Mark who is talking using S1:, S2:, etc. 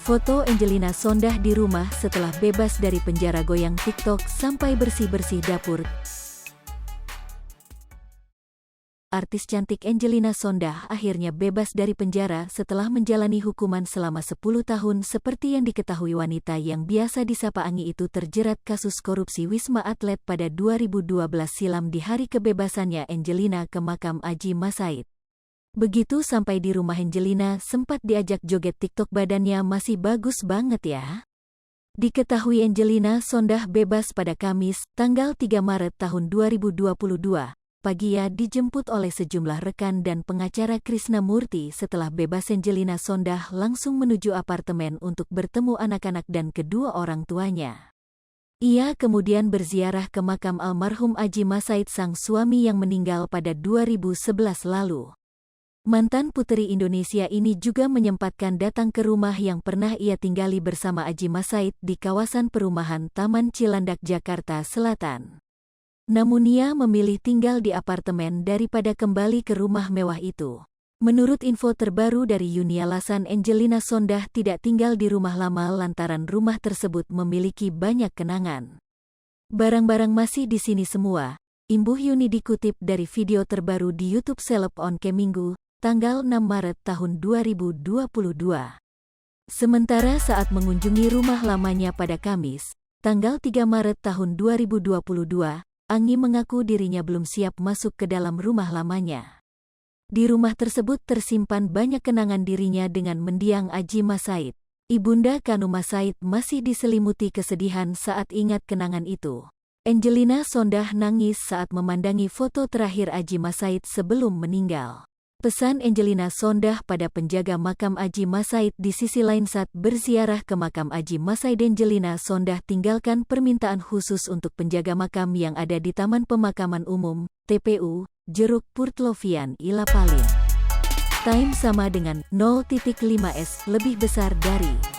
S1: Foto Angelina Sondah di rumah setelah bebas dari penjara, goyang TikTok sampai bersih-bersih dapur. Artis cantik Angelina Sondah akhirnya bebas dari penjara setelah menjalani hukuman selama 10 tahun. Seperti yang diketahui, wanita yang biasa disapa Anggi itu terjerat kasus korupsi Wisma Atlet pada 2012 silam. Di hari kebebasannya, Angelina ke makam Adji Massaid. Begitu sampai di rumah, Angelina sempat diajak joget TikTok. Badannya masih bagus banget ya. Diketahui Angelina Sondah bebas pada Kamis, tanggal 3 Maret tahun 2022. Pagi ia dijemput oleh sejumlah rekan dan pengacara Krishna Murthy. Setelah bebas, Angelina Sondah langsung menuju apartemen untuk bertemu anak-anak dan kedua orang tuanya. Ia kemudian berziarah ke makam almarhum Adji Massaid, sang suami yang meninggal pada 2011 lalu. Mantan puteri Indonesia ini juga menyempatkan datang ke rumah yang pernah ia tinggali bersama Adji Massaid di kawasan perumahan Taman Cilandak, Jakarta Selatan. Namun ia memilih tinggal di apartemen daripada kembali ke rumah mewah itu. Menurut info terbaru dari Yuni, alasan Angelina Sondah tidak tinggal di rumah lama lantaran rumah tersebut memiliki banyak kenangan. Barang-barang masih di sini semua, imbuh Yuni dikutip dari video terbaru di YouTube Seleb on Cam Minggu, tanggal 6 Maret tahun 2022. Sementara saat mengunjungi rumah lamanya pada Kamis, tanggal 3 Maret tahun 2022, Anggi mengaku dirinya belum siap masuk ke dalam rumah lamanya. Di rumah tersebut tersimpan banyak kenangan dirinya dengan mendiang Adji Massaid. Ibunda Kanu Massaid masih diselimuti kesedihan saat ingat kenangan itu. Angelina Sondah nangis saat memandangi foto terakhir Adji Massaid sebelum meninggal. Pesan Angelina Sondah pada penjaga makam Adji Massaid. Di sisi lain, saat berziarah ke makam Adji Massaid, Angelina Sondah tinggalkan permintaan khusus untuk penjaga makam yang ada di Taman Pemakaman Umum, TPU, Jeruk Purtlovian, Ilapalin. Time sama dengan 0,5S lebih besar dari